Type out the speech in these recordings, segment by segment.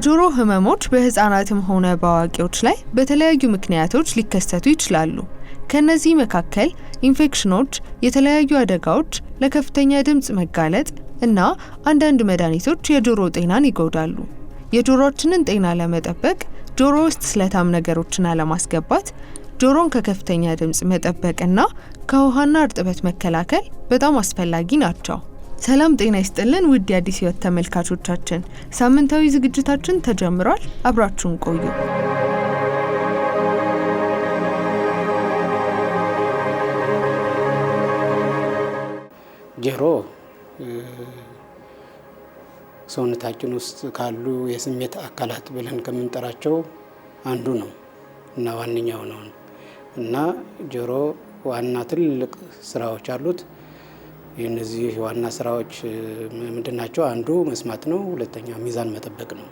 የጆሮ ህመሞች በህፃናትም ሆነ በአዋቂዎች ላይ በተለያዩ ምክንያቶች ሊከሰቱ ይችላሉ። ከነዚህ መካከል ኢንፌክሽኖች፣ የተለያዩ አደጋዎች፣ ለከፍተኛ ድምጽ መጋለጥ እና አንዳንድ መድኃኒቶች የጆሮ ጤናን ይጎዳሉ። የጆሮአችንን ጤና ለመጠበቅ ጆሮ ውስጥ ስለታም ነገሮችን አለማስገባት፣ ጆሮን ከከፍተኛ ድምጽ መጠበቅና ከውሃና እርጥበት መከላከል በጣም አስፈላጊ ናቸው። ሰላም ጤና ይስጥልን ውድ የአዲስ ህይወት ተመልካቾቻችን፣ ሳምንታዊ ዝግጅታችን ተጀምሯል። አብራችሁን ቆዩ። ጆሮ ሰውነታችን ውስጥ ካሉ የስሜት አካላት ብለን ከምንጠራቸው አንዱ ነው እና ዋነኛው ነው እና ጆሮ ዋና ትልቅ ስራዎች አሉት። የነዚህ ዋና ስራዎች ምንድናቸው? አንዱ መስማት ነው። ሁለተኛ ሚዛን መጠበቅ ነው።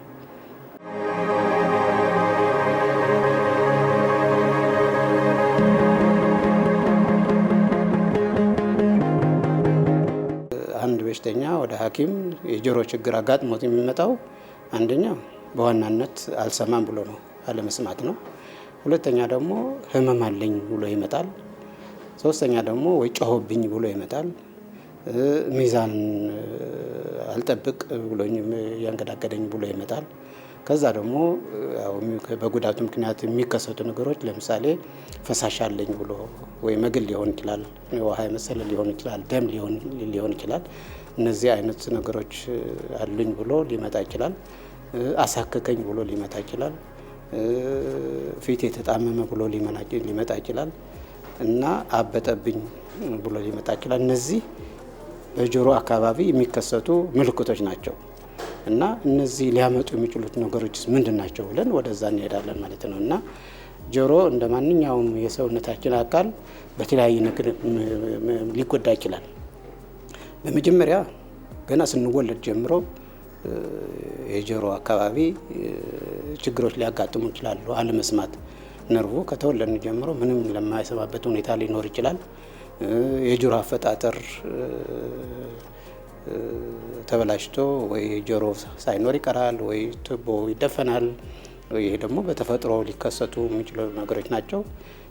አንድ በሽተኛ ወደ ሐኪም የጆሮ ችግር አጋጥሞት የሚመጣው አንደኛ በዋናነት አልሰማም ብሎ ነው፣ አለመስማት ነው። ሁለተኛ ደግሞ ህመም አለኝ ብሎ ይመጣል። ሶስተኛ ደግሞ ወይ ጮሆብኝ ብሎ ይመጣል። ሚዛን አልጠብቅ ብሎኝ ያንገዳገደኝ ብሎ ይመጣል። ከዛ ደግሞ በጉዳቱ ምክንያት የሚከሰቱ ነገሮች ለምሳሌ ፈሳሽ አለኝ ብሎ ወይ መግል ሊሆን ይችላል፣ ውሃ የመሰለ ሊሆን ይችላል፣ ደም ሊሆን ይችላል። እነዚህ አይነት ነገሮች አሉኝ ብሎ ሊመጣ ይችላል። አሳከከኝ ብሎ ሊመጣ ይችላል። ፊት የተጣመመ ብሎ ሊመጣ ይችላል እና አበጠብኝ ብሎ ሊመጣ ይችላል። እነዚህ በጆሮ አካባቢ የሚከሰቱ ምልክቶች ናቸው እና እነዚህ ሊያመጡ የሚችሉት ነገሮች ምንድን ናቸው ብለን ወደዛ እንሄዳለን ማለት ነው። እና ጆሮ እንደ ማንኛውም የሰውነታችን አካል በተለያየ ነገር ሊጎዳ ይችላል። በመጀመሪያ ገና ስንወለድ ጀምሮ የጆሮ አካባቢ ችግሮች ሊያጋጥሙ ይችላሉ። አለመስማት፣ ነርቩ ከተወለድን ጀምሮ ምንም ለማይሰማበት ሁኔታ ሊኖር ይችላል። የጆሮ አፈጣጠር ተበላሽቶ ወይ ጆሮ ሳይኖር ይቀራል ወይ ቱቦ ይደፈናል። ይሄ ደግሞ በተፈጥሮ ሊከሰቱ የሚችሉ ነገሮች ናቸው።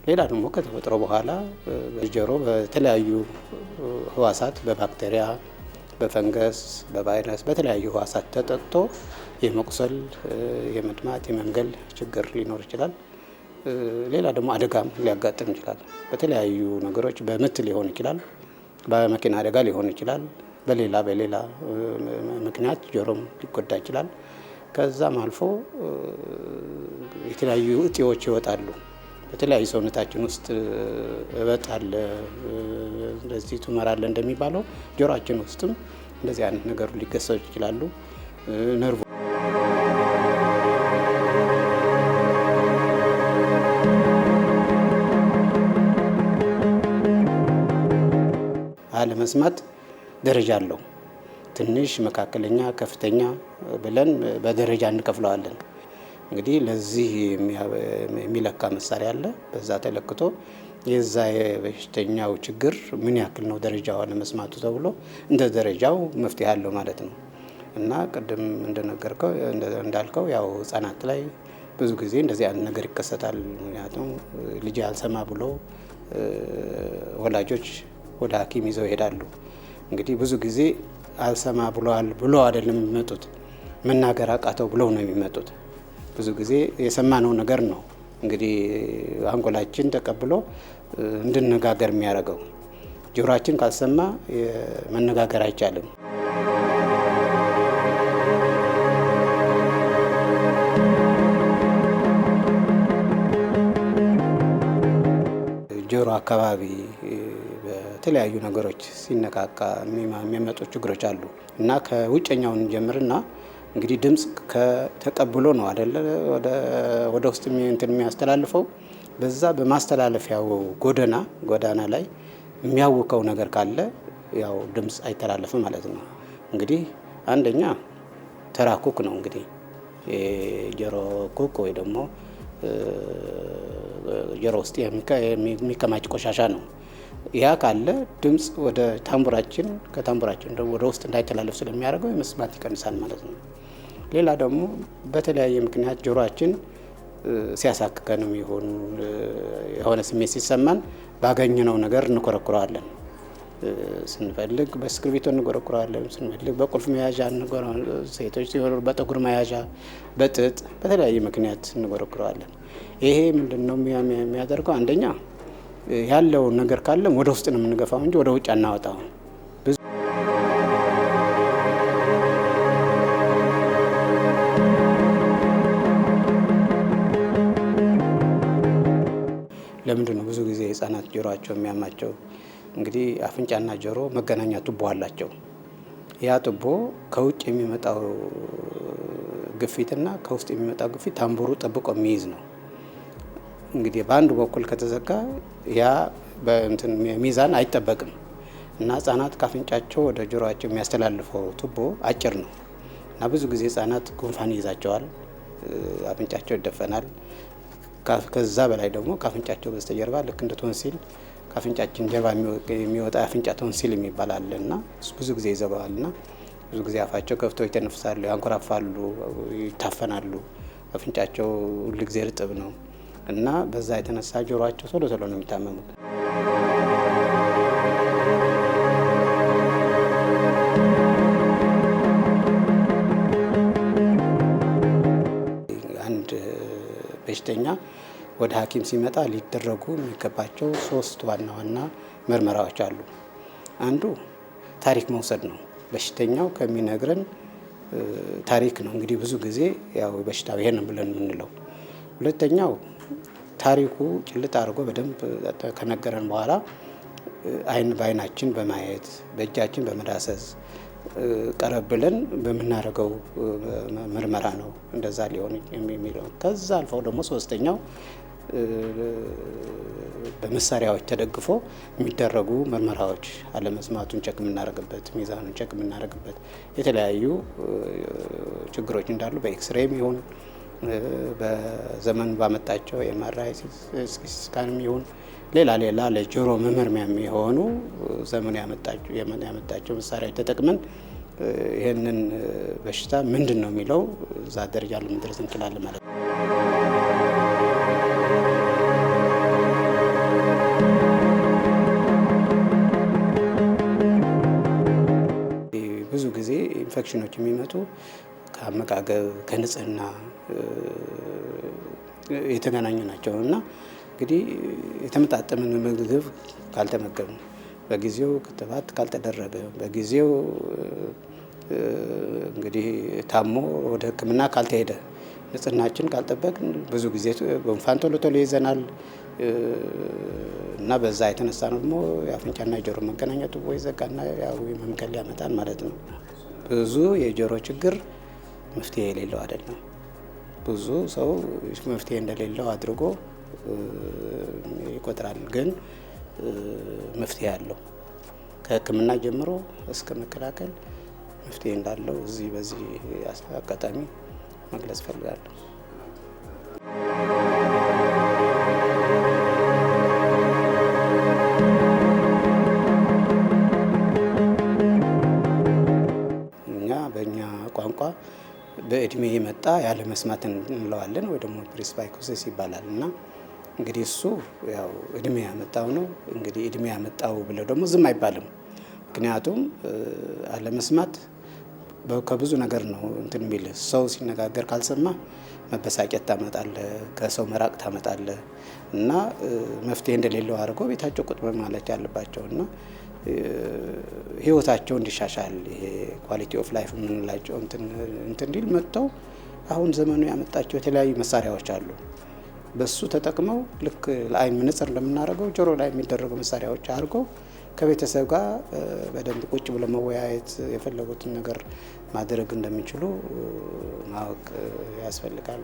ሌላ ደግሞ ከተፈጥሮ በኋላ ጆሮ በተለያዩ ህዋሳት በባክቴሪያ፣ በፈንገስ፣ በቫይረስ በተለያዩ ህዋሳት ተጠቅቶ የመቁሰል፣ የመድማት፣ የመንገል ችግር ሊኖር ይችላል። ሌላ ደግሞ አደጋም ሊያጋጥም ይችላል። በተለያዩ ነገሮች በምት ሊሆን ይችላል፣ በመኪና አደጋ ሊሆን ይችላል። በሌላ ምክንያት ጆሮም ሊጎዳ ይችላል። ከዛም አልፎ የተለያዩ እጢዎች ይወጣሉ። በተለያዩ ሰውነታችን ውስጥ እበጥ አለ፣ እንደዚህ ቱመር አለ እንደሚባለው ጆሮአችን ውስጥም እንደዚህ አይነት ነገር ሊከሰቱ ይችላሉ። ነርቭ አለመስማት ደረጃ አለው። ትንሽ፣ መካከለኛ፣ ከፍተኛ ብለን በደረጃ እንከፍለዋለን። እንግዲህ ለዚህ የሚለካ መሳሪያ አለ። በዛ ተለክቶ የዛ የበሽተኛው ችግር ምን ያክል ነው ደረጃው አለመስማቱ ተብሎ እንደ ደረጃው መፍትሄ አለው ማለት ነው። እና ቅድም እንዳልከው ያው ህጻናት ላይ ብዙ ጊዜ እንደዚህ አይነት ነገር ይከሰታል። ምክንያቱም ልጅ አልሰማ ብሎ ወላጆች ወደ ሐኪም ይዘው ይሄዳሉ። እንግዲህ ብዙ ጊዜ አልሰማ ብሎ አይደለም የሚመጡት፣ መናገር አቃተው ብለው ነው የሚመጡት። ብዙ ጊዜ የሰማነው ነገር ነው እንግዲህ አንጎላችን ተቀብሎ እንድንነጋገር የሚያደርገው። ጆሮአችን ካልሰማ መነጋገር አይቻልም። ጆሮ አካባቢ በተለያዩ ነገሮች ሲነካካ የሚመጡ ችግሮች አሉ እና ከውጨኛው እንጀምርና እንግዲህ ድምጽ ከተቀብሎ ነው አይደለ ወደ ውስጥ የሚያስተላልፈው። በዛ በማስተላለፊያው ጎዳና ላይ የሚያውከው ነገር ካለ ያው ድምጽ አይተላለፍም ማለት ነው። እንግዲህ አንደኛ ተራኩክ ነው እንግዲህ የጆሮ ኩክ ወይ ደግሞ ጆሮ ውስጥ የሚከማች ቆሻሻ ነው። ያ ካለ ድምጽ ወደ ታምቡራችን ከታምቡራችን ደግሞ ወደ ውስጥ እንዳይተላለፍ ስለሚያደርገው የመስማት ይቀንሳል ማለት ነው። ሌላ ደግሞ በተለያየ ምክንያት ጆሮአችን ሲያሳክከንም ይሁን የሆነ ስሜት ሲሰማን ባገኘነው ነገር እንኮረኩረዋለን። ስንፈልግ በእስክርቢቶ እንኮረኩረዋለን፣ ስንፈልግ በቁልፍ መያዣ ሴቶች ሲሆኑ በጠጉር መያዣ፣ በጥጥ በተለያየ ምክንያት እንኮረኩረዋለን። ይሄ ምንድነው የሚያደርገው? አንደኛ ያለው ነገር ካለም ወደ ውስጥ ነው የምንገፋው እንጂ ወደ ውጭ አናወጣው። ለምንድን ነው ብዙ ጊዜ ህጻናት ጆሮአቸው የሚያማቸው? እንግዲህ አፍንጫና ጆሮ መገናኛ ቱቦ አላቸው። ያ ቱቦ ከውጭ የሚመጣው ግፊትና ከውስጥ የሚመጣው ግፊት ታምቡሩ ጠብቆ የሚይዝ ነው። እንግዲህ በአንዱ በኩል ከተዘጋ ያ በእንትን ሚዛን አይጠበቅም እና ህጻናት ካፍንጫቸው ወደ ጆሮአቸው የሚያስተላልፈው ቱቦ አጭር ነው እና ብዙ ጊዜ ህጻናት ጉንፋን ይይዛቸዋል፣ አፍንጫቸው ይደፈናል። ከዛ በላይ ደግሞ ካፍንጫቸው በስተጀርባ ልክ እንደ ቶንሲል ካፍንጫችን ጀርባ የሚወጣ አፍንጫ ቶንሲል የሚባል አለ እና ብዙ ጊዜ ይዘጋዋል እና ብዙ ጊዜ አፋቸው ከፍተው ይተነፍሳሉ፣ ያንኮራፋሉ፣ ይታፈናሉ። አፍንጫቸው ሁሉ ጊዜ እርጥብ ነው እና በዛ የተነሳ ጆሮአቸው ቶሎ ቶሎ ነው የሚታመሙት። አንድ በሽተኛ ወደ ሐኪም ሲመጣ ሊደረጉ የሚገባቸው 3 ዋና ዋና ምርመራዎች አሉ። አንዱ ታሪክ መውሰድ ነው። በሽተኛው ከሚነግረን ታሪክ ነው እንግዲህ ብዙ ጊዜ ያው በሽታው ይሄን ብለን የምንለው። ሁለተኛው ታሪኩ ጭልጥ አድርጎ በደንብ ከነገረን በኋላ አይን በአይናችን በማየት በእጃችን በመዳሰስ ቀረብ ብለን በምናደርገው ምርመራ ነው እንደዛ ሊሆን የሚለው። ከዛ አልፈው ደግሞ ሶስተኛው በመሳሪያዎች ተደግፎ የሚደረጉ ምርመራዎች አለመስማቱን ቸክ የምናደርግበት፣ ሚዛኑን ቸክ የምናደርግበት የተለያዩ ችግሮች እንዳሉ በኤክስሬም ይሁን በዘመን ባመጣቸው ኤምአርአይ ስካንም ይሁን ሌላ ለጆሮ መመርሚያ የሚሆኑ ዘመኑ ያመጣቸው መሳሪያዎች ተጠቅመን ይህንን በሽታ ምንድን ነው የሚለው እዛ ደረጃ ለመድረስ እንችላለን ማለት ነው። ብዙ ጊዜ ኢንፌክሽኖች የሚመጡ ከአመጋገብ ከንጽህና የተገናኙ ናቸው እና እንግዲህ የተመጣጠነ ምግብ ካልተመገብን፣ በጊዜው ክትባት ካልተደረገ፣ በጊዜው እንግዲህ ታሞ ወደ ሕክምና ካልተሄደ፣ ንጽህናችን ካልጠበቅን ብዙ ጊዜ ጉንፋን ቶሎ ቶሎ ይዘናል እና በዛ የተነሳ ነው ደግሞ የአፍንጫና የጆሮ መገናኛ ቱቦ ይዘጋና ያው መምከል ያመጣል ማለት ነው። ብዙ የጆሮ ችግር መፍትሄ የሌለው አይደለም። ብዙ ሰው መፍትሄ እንደሌለው አድርጎ ይቆጥራል። ግን መፍትሄ አለው። ከህክምና ጀምሮ እስከ መከላከል መፍትሄ እንዳለው በዚህ አጋጣሚ መግለጽ እፈልጋለሁ። እኛ በእኛ ቋንቋ በእድሜ የመጣ ያለ መስማት እንለዋለን ወይ ደግሞ ፕሪስባይኮሲስ ይባላል እና እንግዲህ እሱ ያው እድሜ ያመጣው ነው። እንግዲህ እድሜ ያመጣው ብለው ደግሞ ዝም አይባልም። ምክንያቱም አለመስማት ከብዙ ነገር ነው እንትን የሚል ሰው ሲነጋገር ካልሰማ መበሳጨት ታመጣለ፣ ከሰው መራቅ ታመጣለ እና መፍትሄ እንደሌለው አድርገው ቤታቸው ቁጭ ማለት ያለባቸው እና ህይወታቸው እንዲሻሻል ይሄ ኳሊቲ ኦፍ ላይፍ የምንላቸው እንትን እንዲል መጥተው አሁን ዘመኑ ያመጣቸው የተለያዩ መሳሪያዎች አሉ። በሱ ተጠቅመው ልክ ለአይን መነጽር እንደምናደርገው ጆሮ ላይ የሚደረጉ መሳሪያዎች አድርገው ከቤተሰብ ጋር በደንብ ቁጭ ብሎ መወያየት የፈለጉትን ነገር ማድረግ እንደሚችሉ ማወቅ ያስፈልጋል።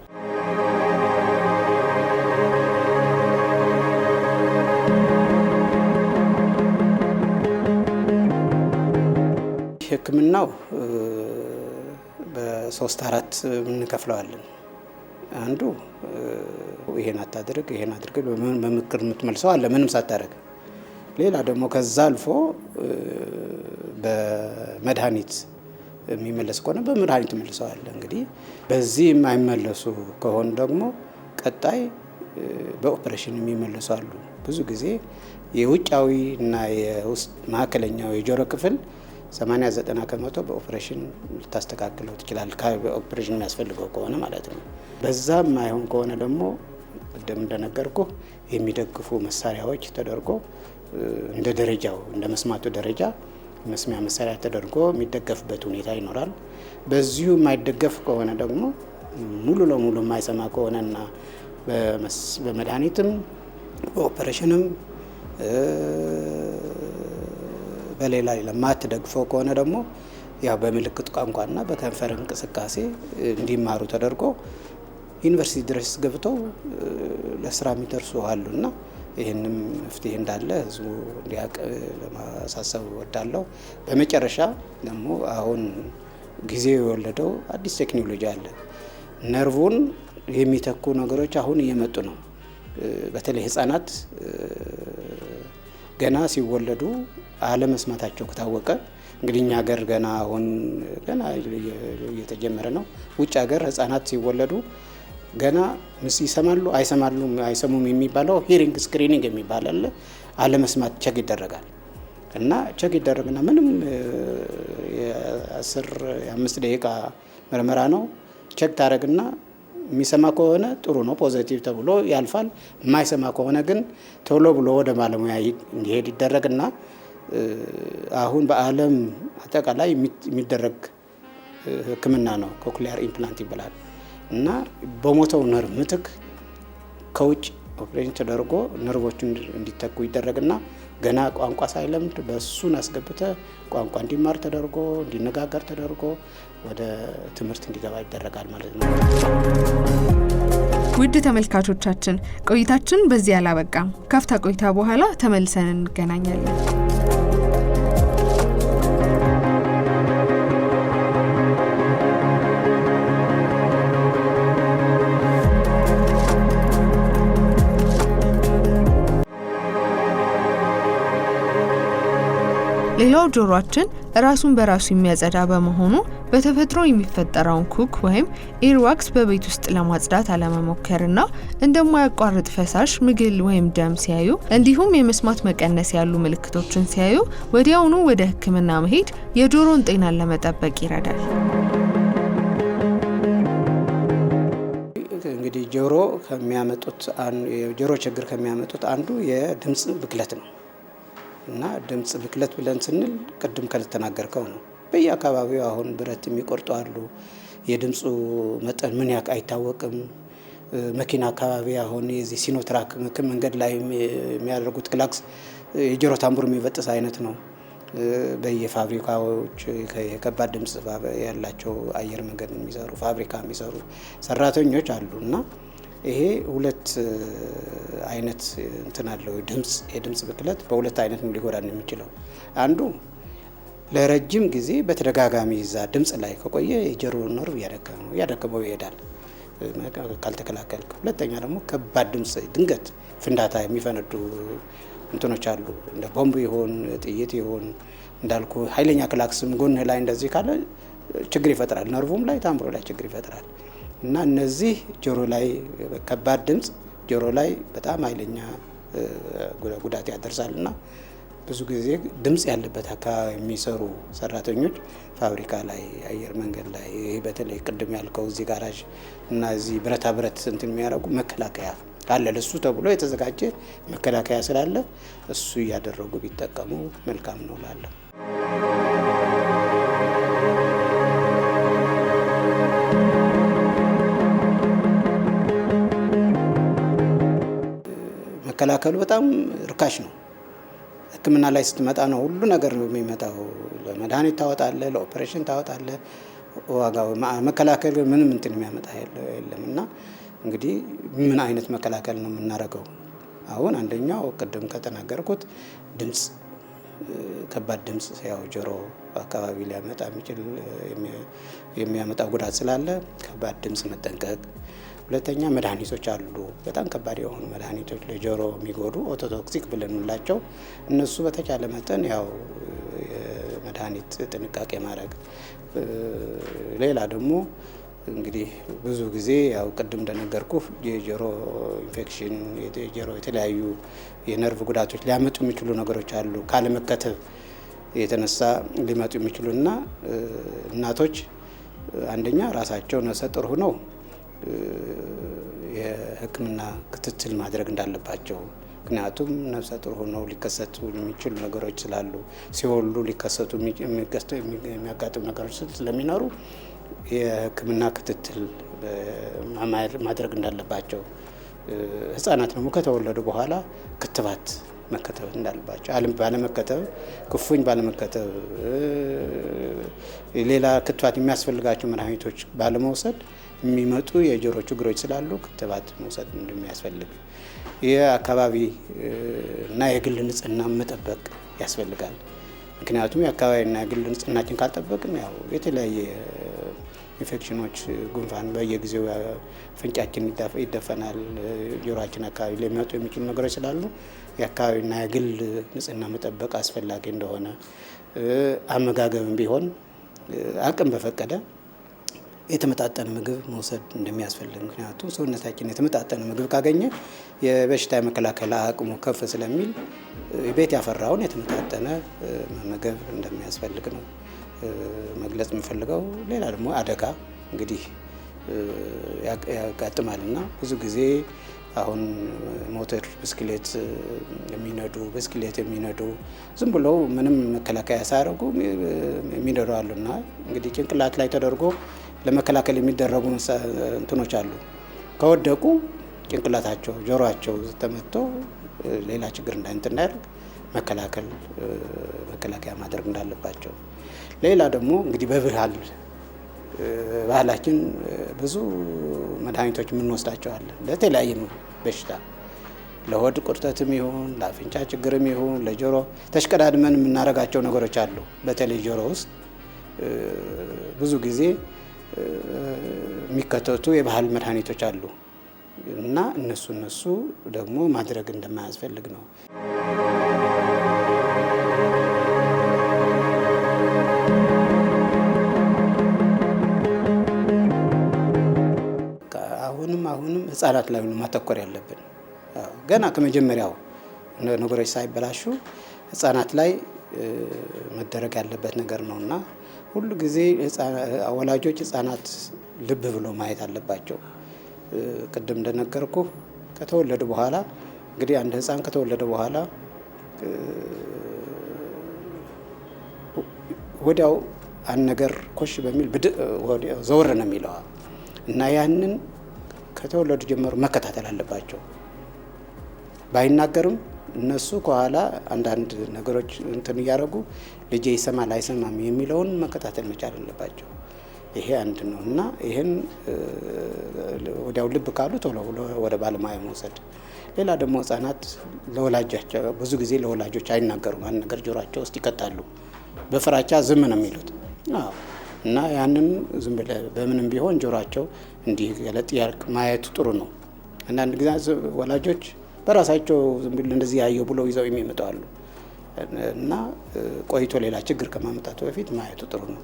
ሕክምናው በ3-4 እንከፍለዋለን። አንዱ ይሄን አታድርግ ይሄን አድርግ በምክር የምትመልሰው አለ ምንም ሳታደርግ። ሌላ ደግሞ ከዛ አልፎ በመድኃኒት የሚመለስ ከሆነ በመድኃኒት መልሰዋል። እንግዲህ በዚህ የማይመለሱ ከሆኑ ደግሞ ቀጣይ በኦፕሬሽን የሚመለሱ አሉ። ብዙ ጊዜ የውጫዊ እና የውስጥ ማዕከለኛው የጆሮ ክፍል 80-90 ከመቶ በኦፕሬሽን ልታስተካክለው ትችላል። በኦፕሬሽን የሚያስፈልገው ከሆነ ማለት ነው። በዛም ማይሆን ከሆነ ደግሞ ቅድም እንደነገርኩ የሚደግፉ መሳሪያዎች ተደርጎ እንደ ደረጃው እንደ መስማቱ ደረጃ መስሚያ መሳሪያ ተደርጎ የሚደገፍበት ሁኔታ ይኖራል። በዚሁ የማይደገፍ ከሆነ ደግሞ ሙሉ ለሙሉ የማይሰማ ከሆነና በመድኃኒትም በኦፕሬሽንም በሌላ ለማትደግፈው ከሆነ ደግሞ ያው በምልክት ቋንቋና በከንፈር እንቅስቃሴ እንዲማሩ ተደርጎ ዩኒቨርሲቲ ድረስ ገብተው ለስራ የሚደርሱ አሉና ይህንም መፍትሄ እንዳለ ህዝቡ እንዲያውቅ ለማሳሰብ እወዳለሁ። በመጨረሻ ደግሞ አሁን ጊዜው የወለደው አዲስ ቴክኖሎጂ አለ። ነርቭን የሚተኩ ነገሮች አሁን እየመጡ ነው። በተለይ ህጻናት ገና ሲወለዱ አለመስማታቸው ከታወቀ እንግዲህ እኛ ሀገር ገና እየተጀመረ ነው። ውጭ ሀገር ህጻናት ሲወለዱ ገና ይሰማሉ አይሰሙም የሚባለው ሂሪንግ ስክሪኒንግ የሚባል አለ። አለመስማት ቸክ ይደረጋል እና ቸክ ይደረግና ምንም የ5 ደቂቃ ምርመራ ነው። ቸክ ታደርግና የሚሰማ ከሆነ ጥሩ ነው ፖዚቲቭ ተብሎ ያልፋል። የማይሰማ ከሆነ ግን ቶሎ ብሎ ወደ ባለሙያ እንዲሄድ ይደረግና አሁን በዓለም አጠቃላይ የሚደረግ ሕክምና ነው ኮክሊያር ኢምፕላንት ይባላል እና በሞተው ነርቭ ምትክ ከውጭ ኦፕሬሽን ተደርጎ ነርቮቹን እንዲተኩ ይደረግና ገና ቋንቋ ሳይለምድ በሱን አስገብተ ቋንቋ እንዲማር ተደርጎ እንዲነጋገር ተደርጎ ወደ ትምህርት እንዲገባ ይደረጋል ማለት ነው። ውድ ተመልካቾቻችን ቆይታችን በዚህ አላበቃም። ካፍታ ቆይታ በኋላ ተመልሰን እንገናኛለን። ሌላው ጆሮአችን ራሱን በራሱ የሚያጸዳ በመሆኑ በተፈጥሮ የሚፈጠረውን ኩክ ወይም ኤርዋክስ በቤት ውስጥ ለማጽዳት አለመሞከርና እንደማያቋርጥ ፈሳሽ፣ ምግል ወይም ደም ሲያዩ እንዲሁም የመስማት መቀነስ ያሉ ምልክቶችን ሲያዩ ወዲያውኑ ወደ ሕክምና መሄድ የጆሮን ጤናን ለመጠበቅ ይረዳል። እንግዲህ የጆሮ ችግር ከሚያመጡት አንዱ የድምጽ ብክለት ነው። እና ድምጽ ብክለት ብለን ስንል ቅድም ከተናገርከው ነው። በየአካባቢው አሁን ብረት የሚቆርጡ አሉ። የድምጹ መጠን ምን ያውቅ አይታወቅም። መኪና አካባቢ አሁን የዚህ ሲኖትራክ መንገድ ላይ የሚያደርጉት ክላክስ የጆሮ ታምቡር የሚበጥስ አይነት ነው። በየፋብሪካዎች የከባድ ድምጽ ያላቸው አየር መንገድ የሚሰሩ ፋብሪካ የሚሰሩ ሰራተኞች አሉ እና ይሄ ሁለት አይነት እንትን አለው። የድምጽ ብክለት በሁለት አይነት ነው ሊጎዳን የሚችለው። አንዱ ለረጅም ጊዜ በተደጋጋሚ ይዛ ድምጽ ላይ ከቆየ የጆሮ ነርቭ ያደከመው ይሄዳል ካልተከላከልክ። ሁለተኛ ደግሞ ከባድ ድምጽ ድንገት ፍንዳታ የሚፈነዱ እንትኖች አሉ። እንደ ቦምብ ይሆን ጥይት ይሆን እንዳልኩ ኃይለኛ ክላክስም ጎንህ ላይ እንደዚህ ካለ ችግር ይፈጥራል። ነርቭም ላይ ታምቡሩ ላይ ችግር ይፈጥራል። እና እነዚህ ጆሮ ላይ ከባድ ድምጽ ጆሮ ላይ በጣም ኃይለኛ ጉዳት ያደርሳል። እና ብዙ ጊዜ ድምጽ ያለበት አካባቢ የሚሰሩ ሰራተኞች ፋብሪካ ላይ፣ አየር መንገድ ላይ በተለይ ቅድም ያልከው እዚህ ጋራዥ እና እዚህ ብረታ ብረት እንትን የሚያደርጉ መከላከያ ካለ ለሱ ተብሎ የተዘጋጀ መከላከያ ስላለ እሱ እያደረጉ ቢጠቀሙ መልካም ነው እላለሁ። መከላከሉ በጣም ርካሽ ነው። ሕክምና ላይ ስትመጣ ነው ሁሉ ነገር የሚመጣው። ለመድኃኒት ታወጣለህ፣ ለኦፕሬሽን ታወጣለህ። ዋጋው መከላከል ምንም እንትን የሚያመጣ የለም። እና እንግዲህ ምን አይነት መከላከል ነው የምናደርገው? አሁን አንደኛው ቅድም ከተናገርኩት ድምጽ፣ ከባድ ድምጽ ያው ጆሮ አካባቢ ሊያመጣ የሚችል የሚያመጣው ጉዳት ስላለ ከባድ ድምጽ መጠንቀቅ። ሁለተኛ መድኃኒቶች አሉ፣ በጣም ከባድ የሆኑ መድኃኒቶች ለጆሮ የሚጎዱ ኦቶቶክሲክ ብለን እንላቸው። እነሱ በተቻለ መጠን ያው መድኃኒት ጥንቃቄ ማድረግ። ሌላ ደግሞ እንግዲህ ብዙ ጊዜ ያው ቅድም እንደነገርኩ የጆሮ ኢንፌክሽን፣ የጆሮ የተለያዩ የነርቭ ጉዳቶች ሊያመጡ የሚችሉ ነገሮች አሉ ካለመከተብ የተነሳ ሊመጡ የሚችሉና እናቶች አንደኛ ራሳቸው ነፍሰ ጡር ሆነው የሕክምና ክትትል ማድረግ እንዳለባቸው። ምክንያቱም ነፍሰ ጡር ሆነው ሊከሰቱ የሚችሉ ነገሮች ስላሉ ሲወልዱ ሊከሰቱ የሚያጋጥሙ ነገሮች ስለሚኖሩ የሕክምና ክትትል ማድረግ እንዳለባቸው። ህጻናት ደግሞ ከተወለዱ በኋላ ክትባት መከተብ እንዳለባቸው። ባለመከተብ ክፉኝ ባለመከተብ ሌላ ክትባት የሚያስፈልጋቸው መድኃኒቶች ባለመውሰድ የሚመጡ የጆሮ ችግሮች ስላሉ ክትባት መውሰድ እንደሚያስፈልግ፣ የአካባቢ እና የግል ንጽህና መጠበቅ ያስፈልጋል። ምክንያቱም የአካባቢና የግል ንጽህናችን ካልጠበቅን ያው የተለያየ ኢንፌክሽኖች፣ ጉንፋን በየጊዜው ፍንጫችን ይደፈናል። ጆሮአችን አካባቢ ሊመጡ የሚችሉ ነገሮች ስላሉ የአካባቢና የግል ንጽህና መጠበቅ አስፈላጊ እንደሆነ፣ አመጋገብም ቢሆን አቅም በፈቀደ የተመጣጠነ ምግብ መውሰድ እንደሚያስፈልግ። ምክንያቱም ሰውነታችን የተመጣጠነ ምግብ ካገኘ የበሽታ የመከላከል አቅሙ ከፍ ስለሚል ቤት ያፈራውን የተመጣጠነ መመገብ እንደሚያስፈልግ ነው መግለጽ የምፈልገው። ሌላ ደግሞ አደጋ እንግዲህ ያጋጥማልና ብዙ ጊዜ አሁን ሞተር ብስክሌት የሚነዱ ዝም ብለው ምንም መከላከያ ሳያደርጉ የሚነዱ አሉና እንግዲህ ጭንቅላት ላይ ተደርጎ ለመከላከል የሚደረጉ እንትኖች አሉ። ከወደቁ ጭንቅላታቸው ጆሮአቸው ተመቶ ሌላ ችግር እንዳያደርግ መከላከያ ማድረግ እንዳለባቸው። ሌላ ደግሞ እንግዲህ ባህላችን ብዙ መድኃኒቶች የምንወስዳቸው አለ ለተለያየ በሽታ፣ ለሆድ ቁርጠትም ይሁን ለአፍንጫ ችግርም ይሁን ለጆሮ ተሽቀዳድመን የምናደርጋቸው ነገሮች አሉ። በተለይ ጆሮ ውስጥ ብዙ ጊዜ የሚከተቱ የባህል መድኃኒቶች አሉ እና እነሱ ደግሞ ማድረግ እንደማያስፈልግ ነው። አሁንም ህጻናት ላይ ነው ማተኮር ያለብን። ገና ከመጀመሪያው ነገሮች ሳይበላሹ ህጻናት ላይ መደረግ ያለበት ነገር ነውና ሁሉ ጊዜ ወላጆች ህጻናት ልብ ብሎ ማየት አለባቸው። ቅድም እንደነገርኩ ከተወለዱ በኋላ እንግዲህ አንድ ህጻን ከተወለደ በኋላ ወዲያው አንድ ነገር ኮሽ በሚል ዘወር ነው የሚለው እና ያንን ከተወለዱ ጀምሮ መከታተል አለባቸው። ባይናገርም እነሱ ከኋላ አንዳንድ ነገሮች እንትን እያደረጉ ልጄ ይሰማል አይሰማም የሚለውን መከታተል መቻል አለባቸው። ይሄ አንድ ነው እና ይህን ወዲያው ልብ ካሉ ቶሎ ወደ ባለሙያ መውሰድ። ሌላ ደግሞ ህጻናት ለወላጆቻቸው ብዙ ጊዜ ለወላጆች አይናገሩም። አንድ ነገር ጆሮአቸው ውስጥ ይከታሉ። በፍራቻ ዝም ነው የሚሉት እና ያንን ዝም ብለህ በምንም ቢሆን ጆሮአቸው እንዲህ ገለጥ ያልክ ማየቱ ጥሩ ነው። አንዳንድ ጊዜ ወላጆች በራሳቸው ዝም ብለው እንደዚህ ያየው ብለው ይዘው የሚመጡ አሉ እና ቆይቶ ሌላ ችግር ከማመጣቱ በፊት ማየቱ ጥሩ ነው።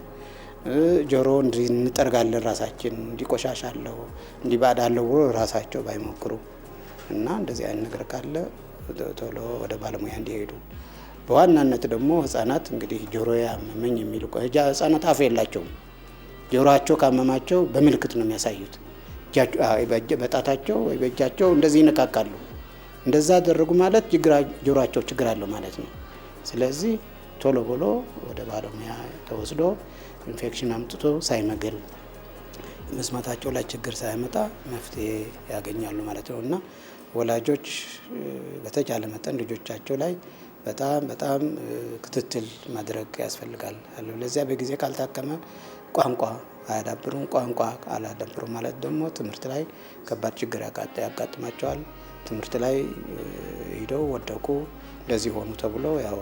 ጆሮ እንዲህ እንጠርጋለን ራሳችን እንዲቆሻሻለሁ እንዲባዳለሁ ብሎ ራሳቸው ባይሞክሩ እና እንደዚህ አይነት ነገር ካለ ቶሎ ወደ ባለሙያ እንዲሄዱ። በዋናነት ደግሞ ህጻናት እንግዲህ ጆሮ ያመመኝ የሚሉ ህጻናት አፍ የላቸውም። ጆሮአቸው ካመማቸው በምልክት ነው የሚያሳዩት። በጣታቸው ወይ በእጃቸው እንደዚህ ይነካካሉ። እንደዛ አደረጉ ማለት ጆሮአቸው ችግር አለው ማለት ነው። ስለዚህ ቶሎ ብሎ ወደ ባለሙያ ተወስዶ ኢንፌክሽን አምጥቶ ሳይመገል መስማታቸው ላይ ችግር ሳይመጣ መፍትሄ ያገኛሉ ማለት ነው እና ወላጆች በተቻለ መጠን ልጆቻቸው ላይ በጣም ክትትል ማድረግ ያስፈልጋል። ለዚያ በጊዜ ካልታከመ ቋንቋ አያዳብሩም። ቋንቋ አላዳብሩም ማለት ደግሞ ትምህርት ላይ ከባድ ችግር ያጋጥማቸዋል። ትምህርት ላይ ሄደው ወደቁ እንደዚህ ሆኑ ተብሎ ያው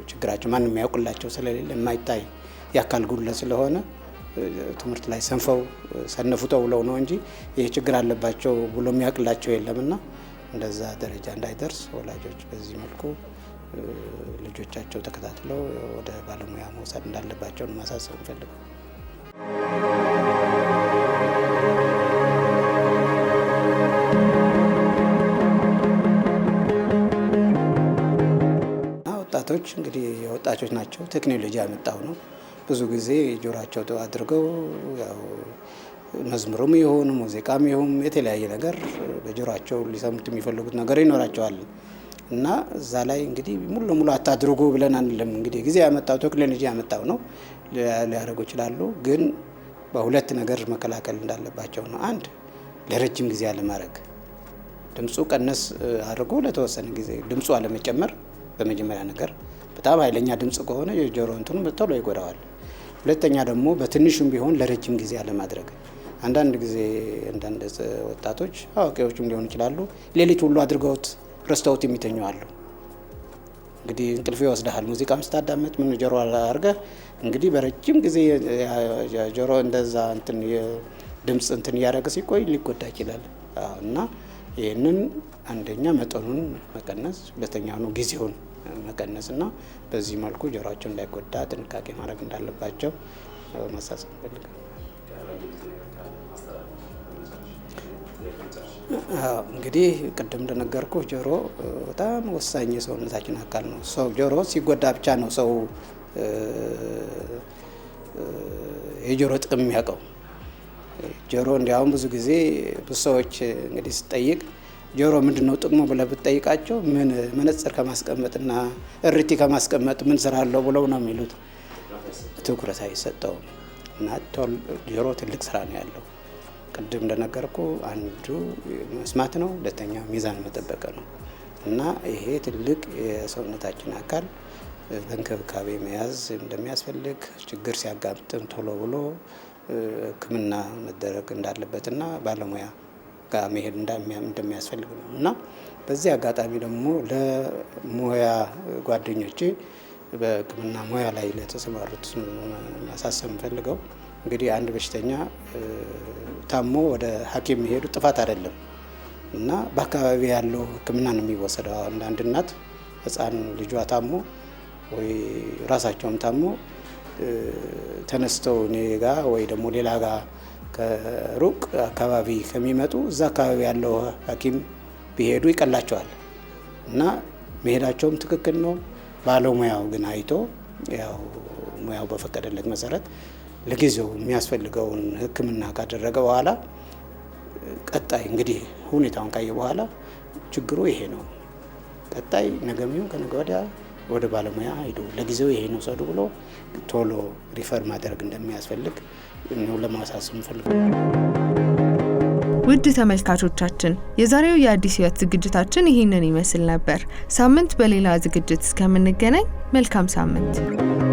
ችግራቸው ማንም የሚያውቅላቸው ስለሌለ የማይታይ የአካል ጉድለት ስለሆነ ትምህርት ላይ ሰነፉ ተብለው ነው እንጂ ይህ ችግር አለባቸው ብሎ የሚያውቅላቸው የለምና እንደዛ ደረጃ እንዳይደርስ ወላጆች በዚህ መልኩ ልጆቻቸው ተከታትለው ወደ ባለሙያ መውሰድ እንዳለባቸው ማሳሰብ እንፈልጋለን። ወጣቶች እንግዲህ የወጣቶች ናቸው። ቴክኖሎጂ ያመጣው ነው። ብዙ ጊዜ ጆሮአቸው አድርገው ያው መዝሙሩም ይሁን ሙዚቃም ይሁን የተለያየ ነገር በጆሮአቸው ሊሰሙት የሚፈልጉት ነገር ይኖራቸዋል እና እዛ ላይ እንግዲህ ሙሉ ለሙሉ አታድርጉ ብለን አንልም። እንግዲህ ጊዜ ያመጣው ቴክኖሎጂ ያመጣው ነው፣ ሊያደርጉ ይችላሉ። ግን በሁለት ነገር መከላከል እንዳለባቸው ነው። አንድ ለረጅም ጊዜ አለማድረግ፣ ድምፁ ቀነስ አድርጎ ለተወሰነ ጊዜ ድምፁ አለመጨመር። በመጀመሪያ ነገር በጣም ኃይለኛ ድምፅ ከሆነ የጆሮ እንትኑ ቶሎ ይጎዳዋል። ሁለተኛ ደግሞ በትንሹም ቢሆን ለረጅም ጊዜ አለማድረግ። አንዳንድ ጊዜ አንዳንድ ወጣቶች አዋቂዎችም ሊሆኑ ይችላሉ ሌሊት ሁሉ አድርገውት ረስተውት የሚተኙ አሉ። እንግዲህ እንቅልፍ ይወስድሃል። ሙዚቃም ስታዳመጥ ምን ጆሮ አድርገህ እንግዲህ በረጅም ጊዜ ጆሮ እንደዛ እንትን የድምፅ እንትን እያደረገ ሲቆይ ሊጎዳ ይችላል እና ይህንን አንደኛ መጠኑን መቀነስ፣ ሁለተኛው ነው ጊዜውን መቀነስ እና በዚህ መልኩ ጆሮአቸው እንዳይጎዳ ጥንቃቄ ማድረግ እንዳለባቸው ማሳሰብ ፈልጋለሁ። እንግዲህ ቅድም እንደነገርኩ ጆሮ በጣም ወሳኝ የሰውነታችን አካል ነው። ሰው ጆሮ ሲጎዳ ብቻ ነው ሰው የጆሮ ጥቅም የሚያውቀው። ጆሮ እንዲያውም ብዙ ጊዜ ብዙ ሰዎች እንግዲህ ስጠይቅ ጆሮ ምንድነው ጥቅሙ ብለህ ብትጠይቃቸው ምን መነጽር ከማስቀመጥና እርቲ ከማስቀመጥ ምን ስራ አለው ብለው ነው የሚሉት። ትኩረት አይሰጠውም እና ጆሮ ትልቅ ስራ ነው ያለው። ቅድም እንደነገርኩ አንዱ መስማት ነው፣ ሁለተኛ ሚዛን መጠበቅ ነው እና ይሄ ትልቅ የሰውነታችን አካል በእንክብካቤ መያዝ እንደሚያስፈልግ፣ ችግር ሲያጋጥም ቶሎ ብሎ ሕክምና መደረግ እንዳለበትና ባለሙያ ጋር መሄድ እንደሚያስፈልግ ነው እና በዚህ አጋጣሚ ደግሞ ለሙያ ጓደኞቼ በሕክምና ሙያ ላይ ለተሰማሩት ማሳሰብ ፈልገው እንግዲህ አንድ በሽተኛ ታሞ ወደ ሐኪም መሄዱ ጥፋት አይደለም እና በአካባቢ ያለው ሕክምና ነው የሚወሰደው። አንድ እናት ሕፃን ልጇ ታሞ ወይ ራሳቸውም ታሞ ተነስተው እኔ ጋ ወይ ደግሞ ሌላ ጋር ከሩቅ አካባቢ ከሚመጡ እዛ አካባቢ ያለው ሐኪም ቢሄዱ ይቀላቸዋል እና መሄዳቸውም ትክክል ነው። ባለሙያው ግን አይቶ ያው ሙያው በፈቀደለት መሰረት ለጊዜው የሚያስፈልገውን ሕክምና ካደረገ በኋላ ቀጣይ እንግዲህ ሁኔታውን ካየ በኋላ ችግሩ ይሄ ነው፣ ቀጣይ ነገም ይሁን ከነገ ወዲያ ወደ ባለሙያ ሄዱ ለጊዜው ይሄ ነው ሰዱ ብሎ ቶሎ ሪፈር ማድረግ እንደሚያስፈልግ ነው ለማሳሰብ ፈልገው። ውድ ተመልካቾቻችን የዛሬው የአዲስ ሕይወት ዝግጅታችን ይህንን ይመስል ነበር። ሳምንት በሌላ ዝግጅት እስከምንገናኝ መልካም ሳምንት።